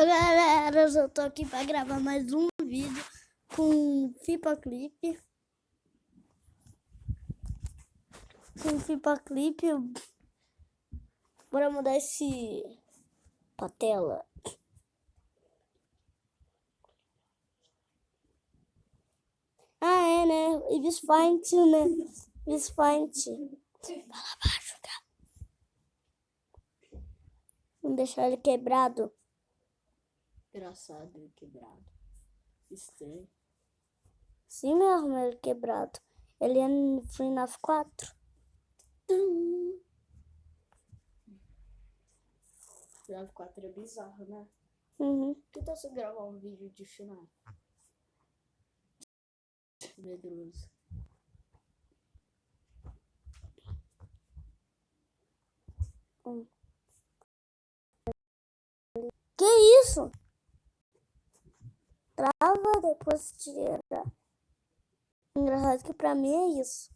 Galera, eu tô aqui pra gravar mais um vídeo com FlipaClip. Bora mudar esse pra tela. Ah, é, né? E Vispaint, né? Vispaint. Fala baixo, cara. Vamos deixar ele quebrado. Engraçado ele quebrado. Estranho. Sim mesmo, ele quebrado. Ele é no FNAF 4. FNAF 4 é bizarro, né? Uhum. Que tal você gravar um vídeo de FNAF? Medroso. Que isso? Trava, depois tira. Engraçado que pra mim é isso.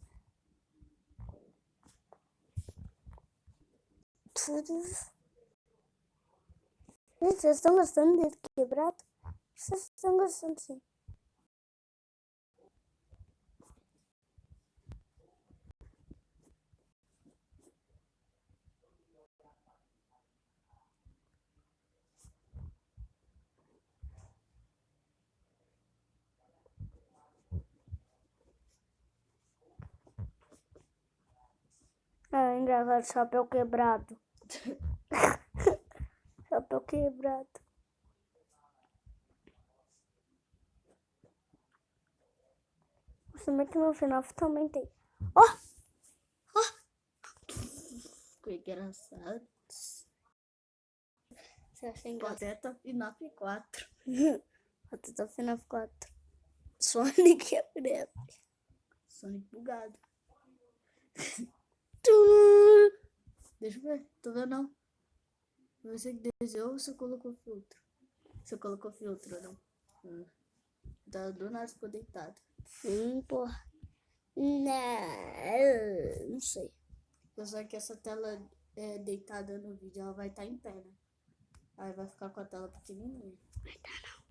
Gente, vocês estão gostando dele quebrado? Vocês estão gostando, sim. Ah, engraçado, chapéu quebrado. Chapéu quebrado. Você vê que no final também tem. Ó! Ficou engraçado. Você acha engraçado? Pateta FNAF 4. Pateta FNAF 4. Sonic é preto. Sonic bugado. Deixa eu ver. Tô vendo não. Você que desenhou ou você colocou filtro? Você colocou filtro, não? Tá do nada ficou deitado. Sim, porra. Não sei. Só que essa tela deitada no vídeo, ela vai estar em pé, né? Aí vai ficar com a tela pequenininha. Vai dar não.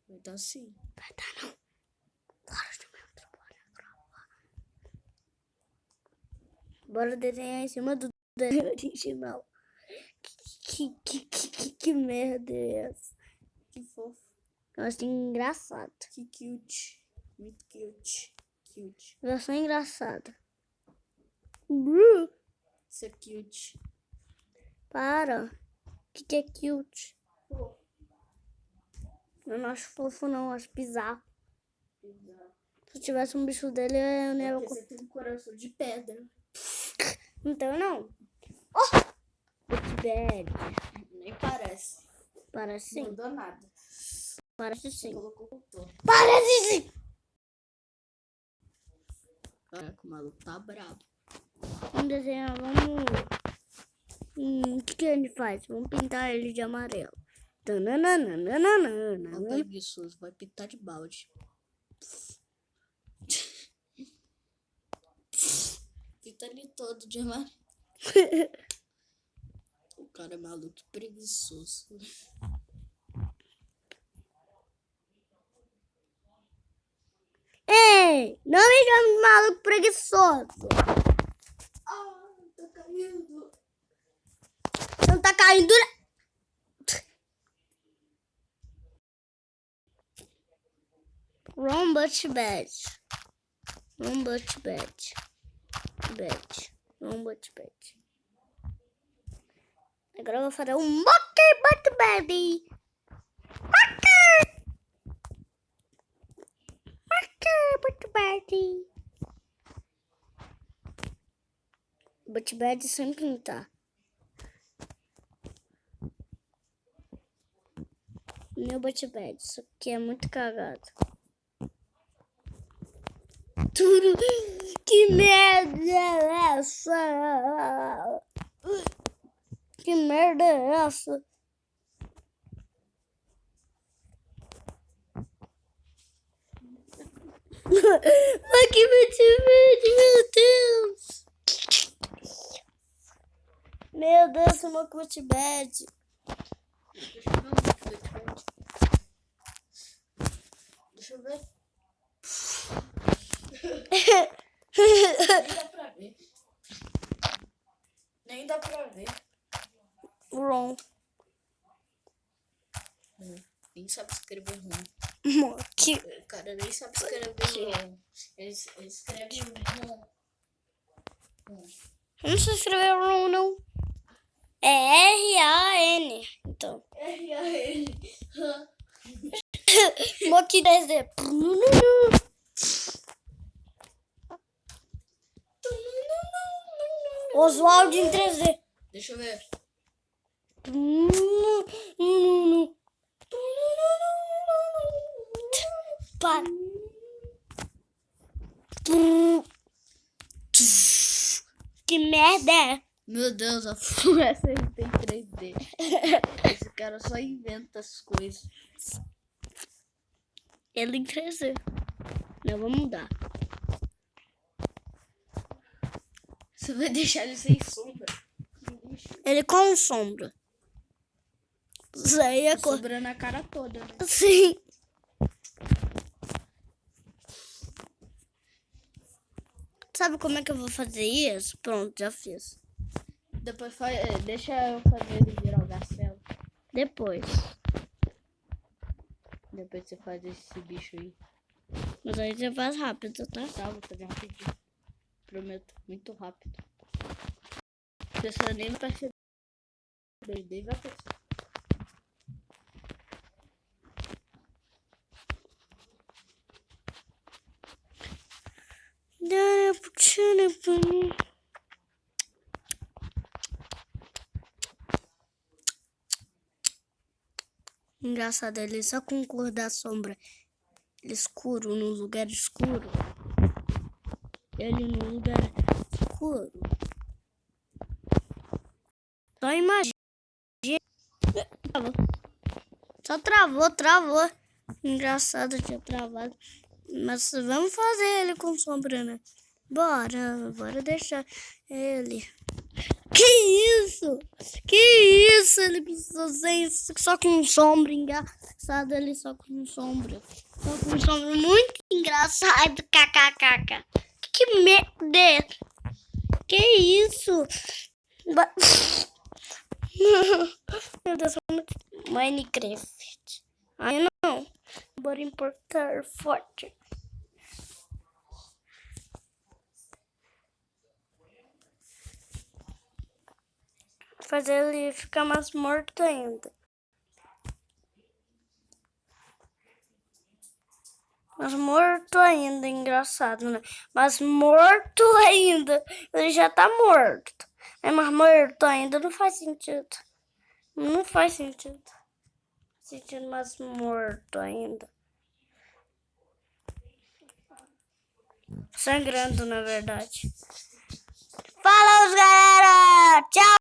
Vai estar sim. Vai dar não. Bora de meu trabalho. Bora desenhar em cima do desenho original. Que merda é essa? Que fofo. Eu achei engraçado. Que cute. Muito cute. Cute. Eu achei engraçado. Isso é cute. Para. O que é cute? Fofo. Eu não acho fofo, não. Eu acho bizarro. Bizarro. Se eu tivesse um bicho dele, eu não ia... Porque você tem um coração de pedra. Então, não. Bad. Nem parece. Parece sim. Não mudou nada. Parece Você sim. colocou o tom. Parece sim! Caraca, o maluco tá brabo. Vamos desenhar, vamos... O que a gente faz? Vamos pintar ele de amarelo. Não preguiçoso, vai pintar de balde. Pinta ele todo de amarelo. O cara é maluco e preguiçoso. Ei, não me chame de maluco preguiçoso. Ah, tá caindo. Não tá caindo, né? Wrong but bad. Wrong but bad. Wrong but bad. Agora eu vou fazer um monkey but bad. Monkey but bad. But bad sem pintar. Meu but bad. Isso aqui é muito cagado. Tudo. Que merda é essa? Que merda é essa? Mas que motivante, meu Deus! Meu Deus, uma motivante. Deixa eu ver um diferente. Deixa eu ver. Nem dá pra ver. Nem dá pra ver. Wrong. Nem sabe escrever ruim. Que... O cara nem sabe escrever ruim. Ele escreve ruim. Eu não sei escrever wrong, não. É R-A-N. Então. R-A-N. Mock 3D. Oswald em 3D. Deixa eu ver. Para. Que merda é? Meu Deus, a fluorescência tem 3D. Esse cara só inventa as coisas. Ele em 3D. Não, vou mudar. Você vai deixar ele sem sombra. Ele com sombra. Isso aí é cor. Sobrando a cara toda, né? Sim. Sabe como é que eu vou fazer isso? Pronto, já fiz. Depois deixa eu fazer ele virar o Garcelo. Depois. Depois você faz esse bicho aí. Mas aí você faz rápido, tá? Tá, vou fazer rapidinho. Prometo, muito rápido. A pessoa nem vai perceber. Nem vai perceber. Engraçado, ele só com cor da sombra. Ele escuro, no lugar escuro. Ele no lugar escuro. Só imagina. Só travou. Engraçado, tinha travado. Mas vamos fazer ele com sombra, né? Bora deixar ele. Que isso? Ele precisou ser só com sombra, engraçado, ele só com sombra. Só com sombra, muito engraçado, kkkk. Que merda! Que isso? Meu Deus, Minecraft. Ai, não. Bora importar forte. Fazer ele ficar mais morto ainda. Mas morto ainda, engraçado, né? Mas morto ainda. Ele já tá morto. É, mas morto ainda não faz sentido. Não faz sentido. Sentindo mais morto ainda. Sangrando, na verdade. Falou, galera! Tchau!